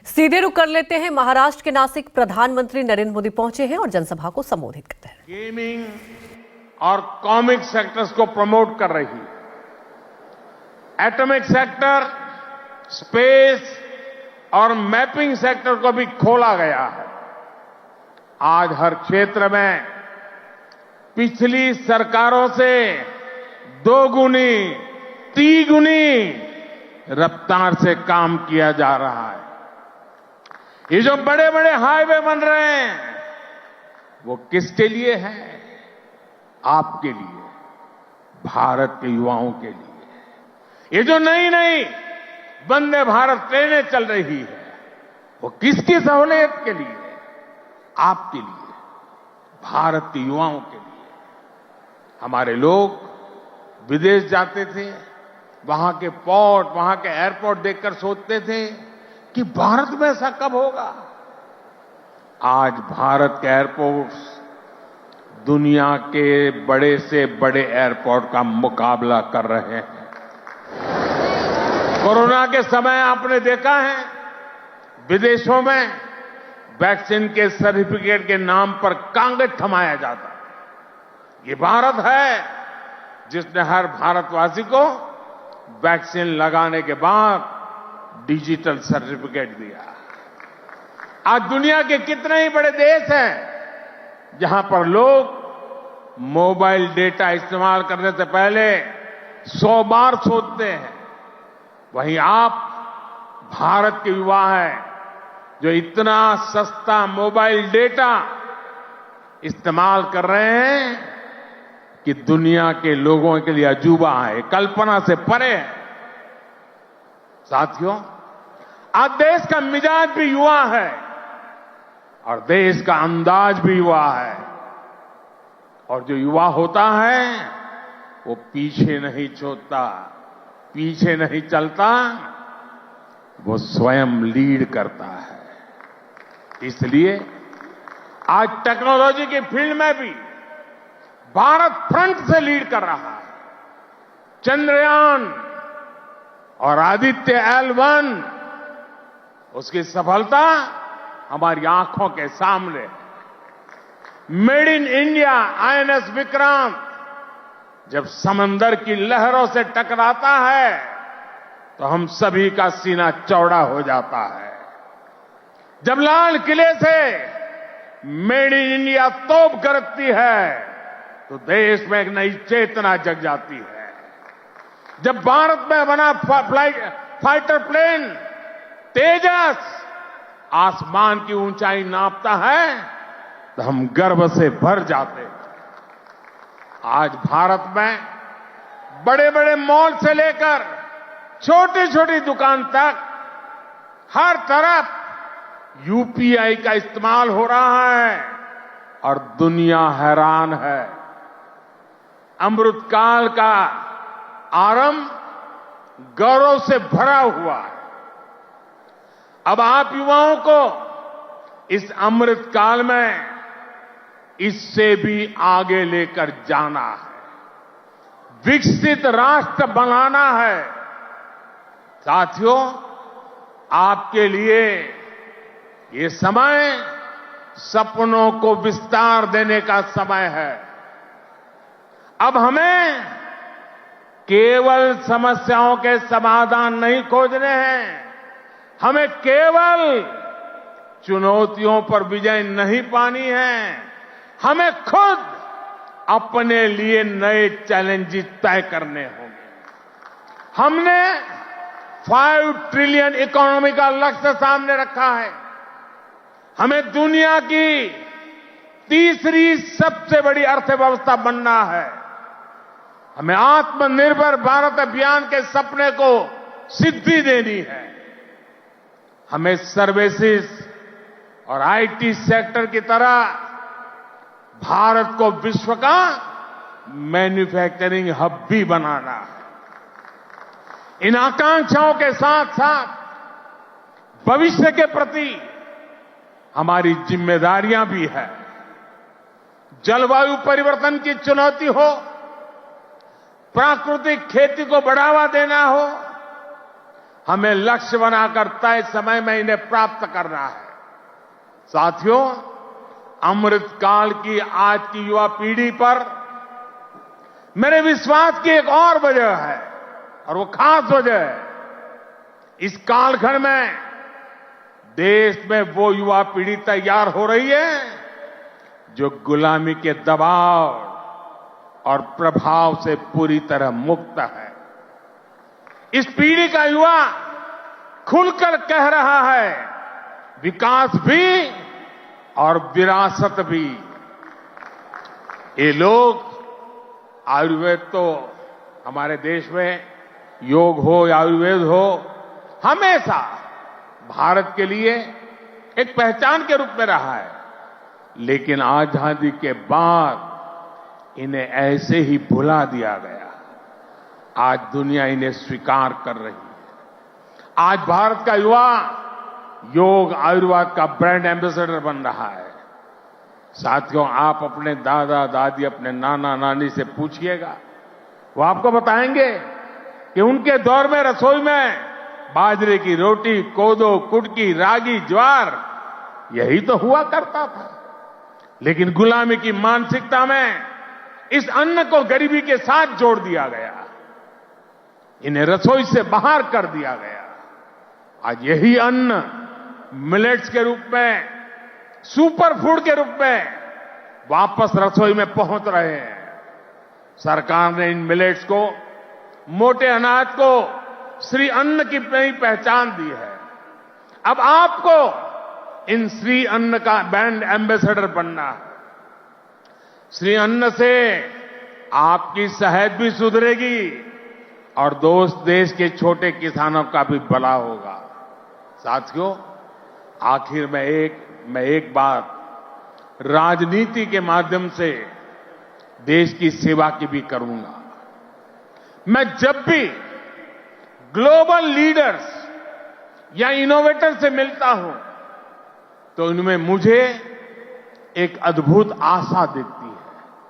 सीधे रुक कर लेते हैं महाराष्ट्र के नासिक। प्रधानमंत्री नरेंद्र मोदी पहुंचे हैं और जनसभा को संबोधित कर रहे हैं। गेमिंग और कॉमिक सेक्टर्स को प्रमोट कर रही है। एटॉमिक सेक्टर, स्पेस और मैपिंग सेक्टर को भी खोला गया है। आज हर क्षेत्र में पिछली सरकारों से दोगुनी, तिगुनी रफ्तार से काम किया जा रहा है। ये जो बड़े बड़े हाईवे बन रहे हैं, वो किसके लिए है? आपके लिए, भारत के युवाओं के लिए। ये जो नई नई वंदे भारत ट्रेनें चल रही है, वो किसकी सहूलियत के लिए? आपके लिए, भारत के युवाओं के लिए। हमारे लोग विदेश जाते थे, वहां के पोर्ट, वहां के एयरपोर्ट देखकर सोचते थे कि भारत में ऐसा कब होगा। आज भारत के एयरपोर्ट्स दुनिया के बड़े से बड़े एयरपोर्ट का मुकाबला कर रहे हैं। कोरोना के समय आपने देखा है, विदेशों में वैक्सीन के सर्टिफिकेट के नाम पर कागज थमाया जाता। ये भारत है जिसने हर भारतवासी को वैक्सीन लगाने के बाद डिजिटल सर्टिफिकेट दिया। आज दुनिया के कितने ही बड़े देश हैं जहां पर लोग मोबाइल डेटा इस्तेमाल करने से पहले 100 बार सोचते हैं। वहीं आप भारत के युवा हैं जो इतना सस्ता मोबाइल डेटा इस्तेमाल कर रहे हैं कि दुनिया के लोगों के लिए अजूबा है, कल्पना से परे है। साथियों, आज देश का मिजाज भी युवा है और देश का अंदाज भी युवा है। और जो युवा होता है वो पीछे नहीं छोड़ता, पीछे नहीं चलता, वो स्वयं लीड करता है। इसलिए आज टेक्नोलॉजी की फील्ड में भी भारत फ्रंट से लीड कर रहा है। चंद्रयान और आदित्य L1, उसकी सफलता हमारी आंखों के सामने। Made in India INS Vikrant जब समंदर की लहरों से टकराता है तो हम सभी का सीना चौड़ा हो जाता है। जब लाल किले से मेड इन इंडिया तोप गरजती है तो देश में एक नई चेतना जग जाती है। जब भारत में बना फाइटर प्लेन तेजस आसमान की ऊंचाई नापता है तो हम गर्व से भर जाते हैं। आज भारत में बड़े बड़े मॉल से लेकर छोटी छोटी दुकान तक हर तरफ UPI का इस्तेमाल हो रहा है और दुनिया हैरान है। अमृतकाल का आरंभ गौरव से भरा हुआ है। अब आप युवाओं को इस अमृतकाल में इससे भी आगे लेकर जाना है, विकसित राष्ट्र बनाना है। साथियों, आपके लिए ये समय सपनों को विस्तार देने का समय है। अब हमें केवल समस्याओं के समाधान नहीं खोजने हैं, हमें केवल चुनौतियों पर विजय नहीं पानी है, हमें खुद अपने लिए नए चैलेंजेस तय करने होंगे। हमने 5 ट्रिलियन इकोनॉमी का लक्ष्य सामने रखा है। हमें दुनिया की तीसरी सबसे बड़ी अर्थव्यवस्था बनना है। हमें आत्मनिर्भर भारत अभियान के सपने को सिद्धि देनी है। हमें सर्विसेज और IT सेक्टर की तरह भारत को विश्व का मैन्युफैक्चरिंग हब भी बनाना है। इन आकांक्षाओं के साथ साथ भविष्य के प्रति हमारी जिम्मेदारियां भी है। जलवायु परिवर्तन की चुनौती हो, प्राकृतिक खेती को बढ़ावा देना हो, हमें लक्ष्य बनाकर तय समय में इन्हें प्राप्त करना है। साथियों, अमृत काल की आज की युवा पीढ़ी पर मेरे विश्वास की एक और वजह है, और वो खास वजह है। इस कालखंड में देश में वो युवा पीढ़ी तैयार हो रही है जो गुलामी के दबाव और प्रभाव से पूरी तरह मुक्त है। इस पीढ़ी का युवा खुलकर कह रहा है, विकास भी और विरासत भी। ये लोग, आयुर्वेद तो हमारे देश में योग हो या आयुर्वेद हो, हमेशा भारत के लिए एक पहचान के रूप में रहा है। लेकिन आजादी के बाद इन्हें ऐसे ही भुला दिया गया। आज दुनिया इन्हें स्वीकार कर रही है। आज भारत का युवा योग आयुर्वेद का ब्रांड एम्बेसडर बन रहा है। साथियों, आप अपने दादा दादी, अपने नाना नानी से पूछिएगा, वो आपको बताएंगे कि उनके दौर में रसोई में बाजरे की रोटी, कोदो, कुटकी, रागी, ज्वार, यही तो हुआ करता था। लेकिन गुलामी की मानसिकता में इस अन्न को गरीबी के साथ जोड़ दिया गया, इन्हें रसोई से बाहर कर दिया गया। आज यही अन्न मिलेट्स के रूप में, सुपर फूड के रूप में वापस रसोई में पहुंच रहे हैं। सरकार ने इन मिलेट्स को, मोटे अनाज को श्री अन्न की नई पहचान दी है। अब आपको इन श्री अन्न का ब्रांड एम्बेसडर बनना है। श्री अन्न से आपकी सेहत भी सुधरेगी और देश के छोटे किसानों का भी भला होगा। साथियों, आखिर में एक बात राजनीति के माध्यम से देश की सेवा की भी करूंगा। मैं जब भी ग्लोबल लीडर्स या इनोवेटर से मिलता हूं तो इनमें मुझे एक अद्भुत आशा दिखती है।